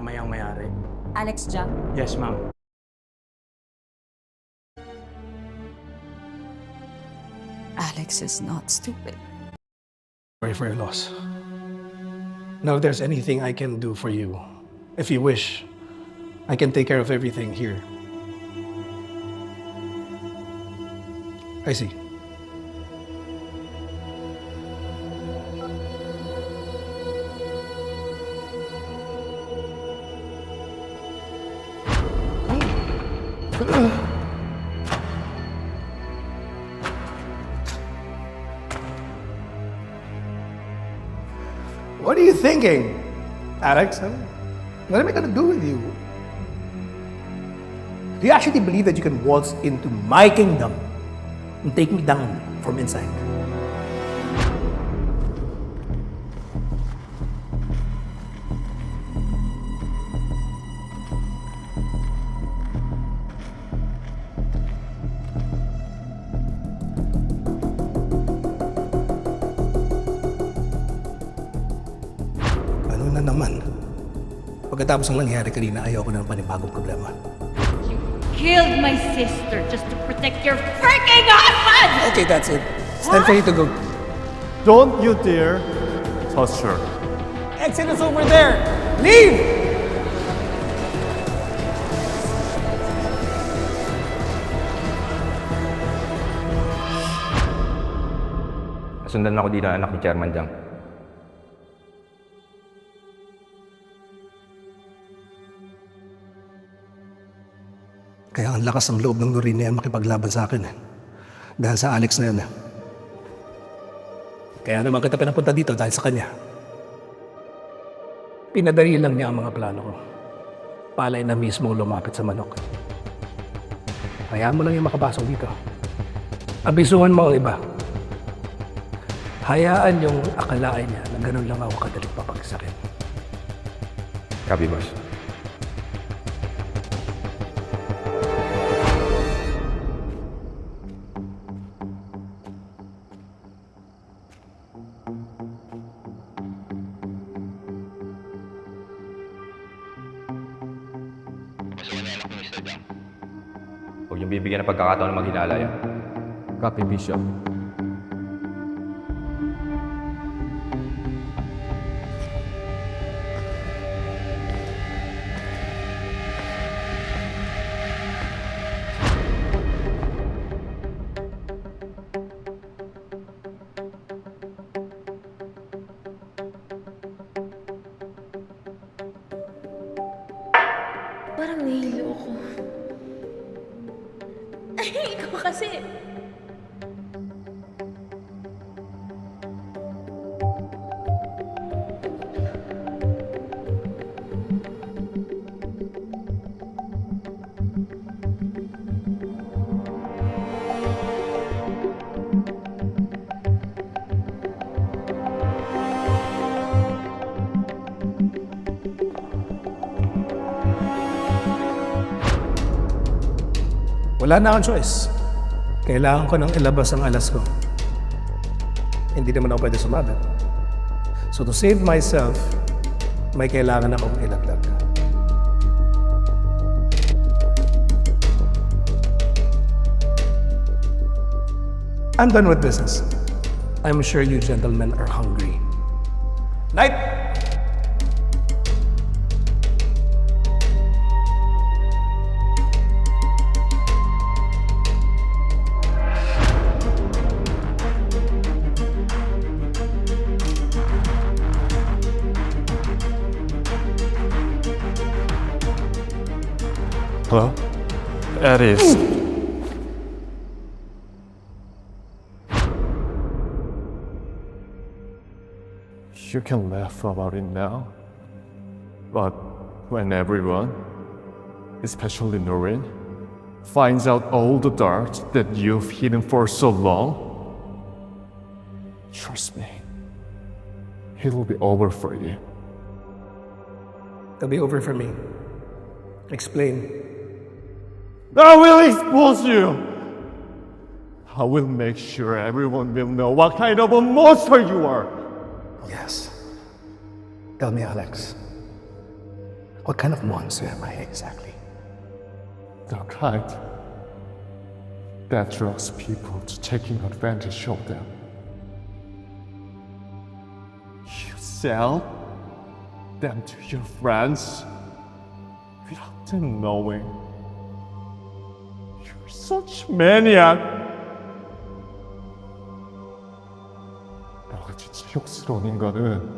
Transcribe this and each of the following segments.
mayang mayari. Alex Jam? Yes, ma'am. Alex is not stupid. Sorry for your loss. Now, if there's anything I can do for you, if you wish, I can take care of everything here. I see. What are you thinking, Alex? What am I gonna do with you? Do you actually believe that you can waltz into my kingdom and take me down from inside? Ano na naman? Pagkatapos ng nangyari kanina, ayaw ko ng panibagong problema. Killed my sister just to protect your freaking husband! Okay, that's it. It's time for you to go. Don't you dare touch her. Exit is over there! Leave! Nasundan ako dito ng anak ni Chairman Jiang. Kaya ang lakas ng loob ng Noreen na yan makipaglaban sa akin. Dahil sa Alex na yan. Kaya naman kita pinapunta dito dahil sa kanya. Pinadali lang niya ang mga plano ko. Palay na mismo lumapit sa manok. Hayaan mo lang yung makapasok dito. Abisuhan mo ang iba. Hayaan yung akalain niya na ganun lang ako kadaling papagsakit. Copy, boss. Pasukan na anak ni Mr. Jiang. Huwag niyong bibigyan ng pagkakataon na maghinala yan. Copy, Bishop. Parang nahilo ako. Ay, ikaw kasi. Wala na akong choice. Kailangan ko nang ilabas ang alas ko. Hindi naman ako pwede sumabit. So to save myself, may kailangan akong ilaglag. I'm done with business. I'm sure you gentlemen are hungry. Night! Hello? Aries. You can laugh about it now, but when everyone, especially Noreen, finds out all the darts that you've hidden for so long, trust me, it'll be over for you. It'll be over for me. Explain. I will expose you! I will make sure everyone will know what kind of a monster you are! Yes. Tell me, Alex. What kind of monster am I exactly? The kind that draws people to taking advantage of them. You sell them to your friends without them knowing. You're such maniac. 너같이 치욕스러운 인간은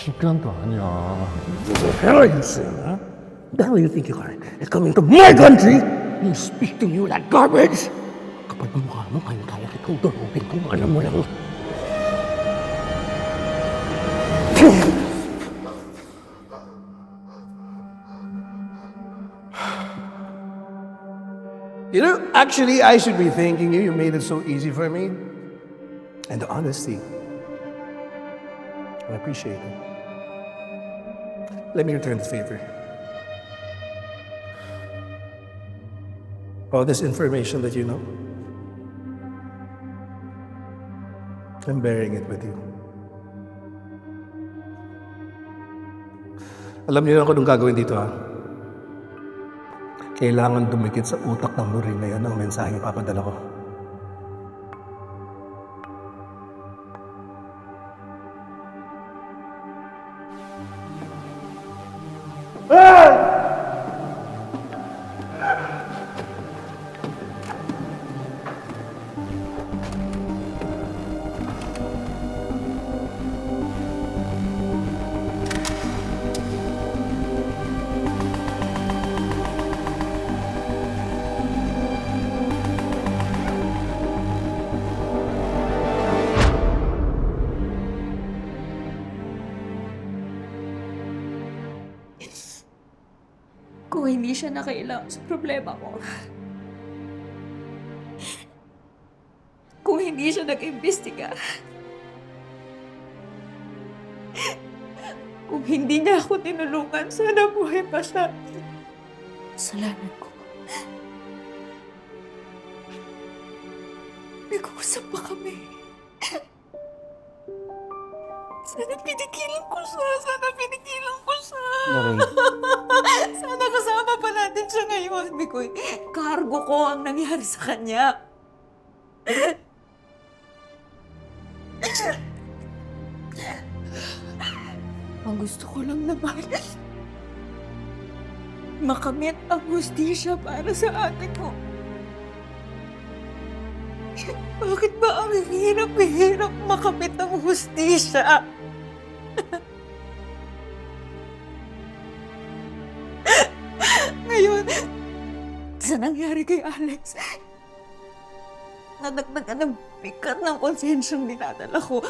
인간도 아니야. The hell are you saying, huh? The hell you think you are? It's coming to my country and speak to you like garbage! Kapag mukha mo, kaya kitang durugin kung alam mo lang. You know, actually, I should be thanking you. You made it so easy for me. And the honesty. I appreciate it. Let me return the favor. All this information that you know, I'm bearing it with you. Alam niyo na kung anong gagawin dito, ha? Kailangan dumikit sa utak ng Noreen na yan ang mensaheng ipapadala ko. Kung hindi siya nakailang sa problema ko. Kung hindi siya nag-imbestiga. Kung hindi niya ako tinulungan, sana buhay pa siya. Kasalanan ko. Nag-uusap pa kami. Sana pinigilan ko siya. Sana pinigilan ko siya. Sana kasama pa natin siya ngayon. Mikoy, kargo ko ang nangyari sa kanya. Ang gusto ko lang naman, makamit ang hustisya para sa ate ko. Bakit ba ang hirap makamit ang hustisya? Ngayon, sa nangyari kay Alex, nadagdagan ng bigat ng konsensyang dinadala ko.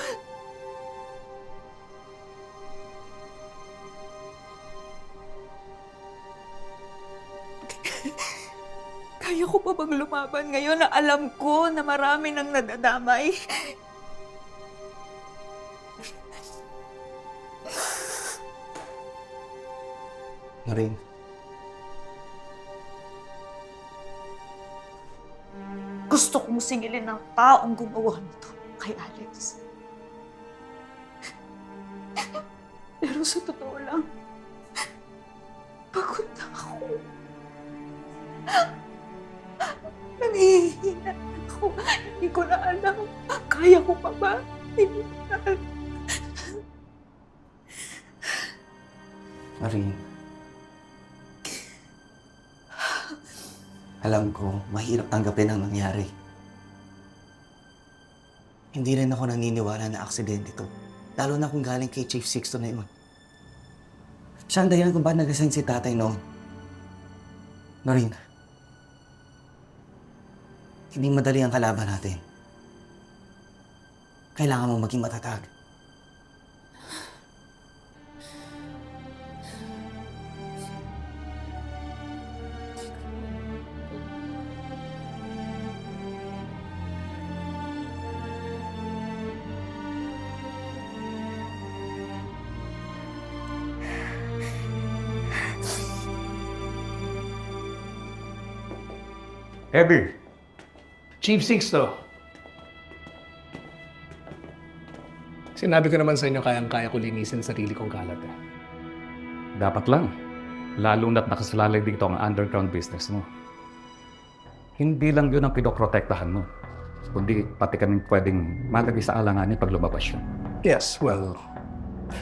Kaya ko pa bang lumaban ngayon na alam ko na marami nang nadadamay? Noreen. Gusto kong singilin ng taong gumawa nito kay Alex. Pero sa totoo lang, pagod na ako. Nangihina ako. Hindi ko na alam. Kaya ko pa ba? Hindi ko na alam. Noreen. Alam ko, mahirap tanggapin ang nangyari. Hindi rin ako naniniwala na aksidente ito. Lalo na kung galing kay Chief Sixto na yun. Siya ang dahilan kung bakit nag-resign si tatay noon. Noreen, hindi madali ang kalaban natin. Kailangan mo maging matatag. Abby. Chief Sixto. Sinabi ko naman sa inyo kayang-kaya ko linisin sarili kong kalat. Dapat lang. Lalo na't nakasalalay dito ang underground business mo. Hindi lang yun ang pinoprotektahan mo. Kundi pati kaming pwedeng malagay sa alanganin pag lumabas yun. Yes, well,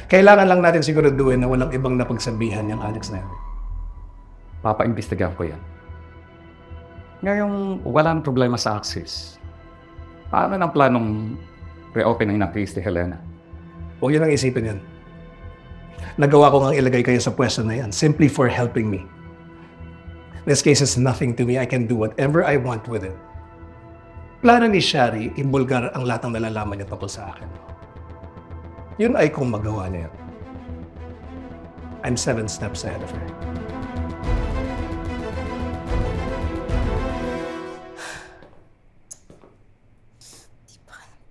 kailangan lang natin siguraduhin na walang ibang napagsabihan yung Alex na yun. Papa-imbestigahan ko yan. Ngayong wala nang problema sa Axis, paano ng planong reopening ng case ni Helena? Huwag yun ang isipin yan. Nagawa ko ngang ilagay kayo sa pwesto na yan simply for helping me. This case is nothing to me. I can do whatever I want with it. Plano ni Shari, ibulgar ang lahat ng nalalaman niya tungkol sa akin. Yun ay kung magawa niya. I'm 7 steps ahead of her.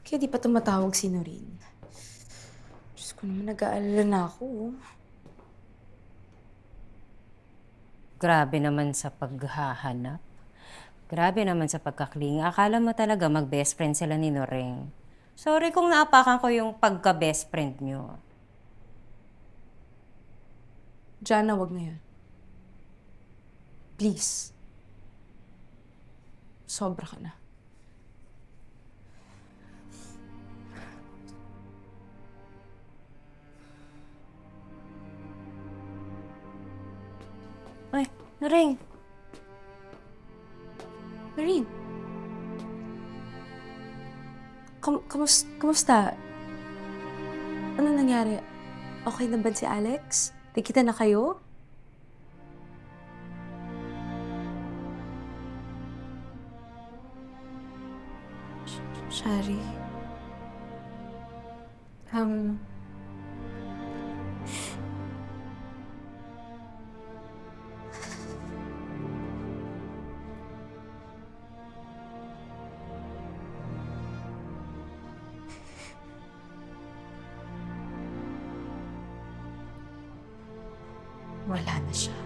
Kaya di pa tumatawag si Noreen. Diyos ko naman, nag-aalala na ako. Grabe naman sa paghahanap. Grabe naman sa pagkakling. Akala mo talaga mag-best friend sila ni Noreen. Sorry kung naapakan ko yung pagka-best friend nyo. Jana, wag na yan. Please. Sobra ka na. Ay, Noreen. Noreen. Kamusta? Ano nangyari? Okay na ba si Alex? Nakita na kayo? Shari. Wala na siya.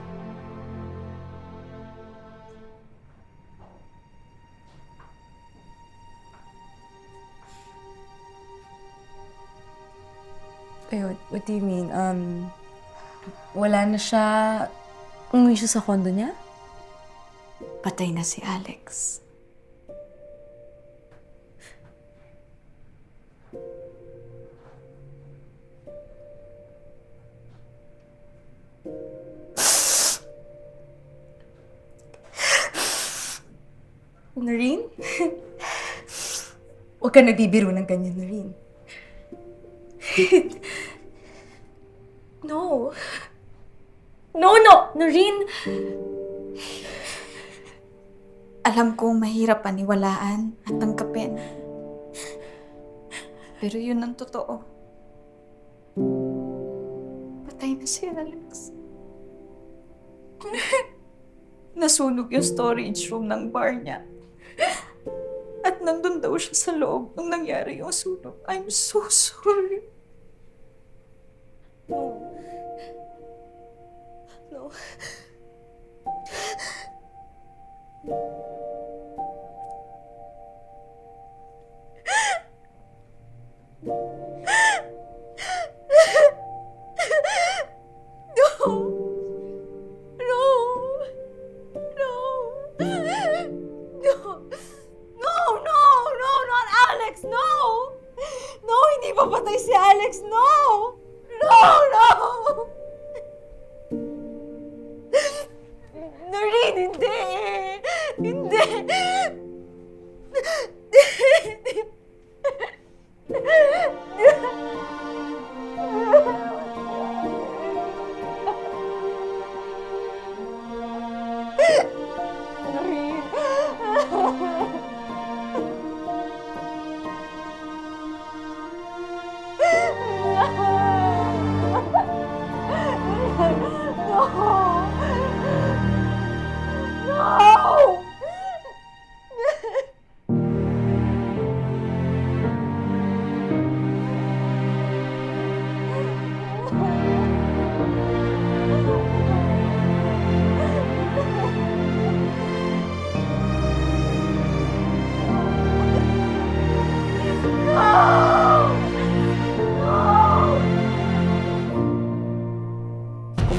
Wait, what do you mean? Wala na siya. Umuwi siya sa kondo niya? Patay na si Alex. Noreen? Huwag ka nagbibiro ng ganyan, Noreen. No. No! Noreen! Alam kong mahirap paniwalaan at tanggapin. Pero yun ang totoo. Patay na si Alex. Nasunog yung storage room ng bar niya. At nandun daw siya sa loob nung nangyari yung sunog. I'm so sorry. No. Not Alex! No! No, hindi papatay si Alex!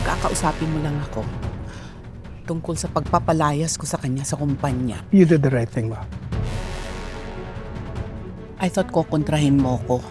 kakausapin mo lang ako tungkol sa pagpapalayas ko sa kanya sa kumpanya. You did the right thing, Ma. I thought kokontrahin mo ko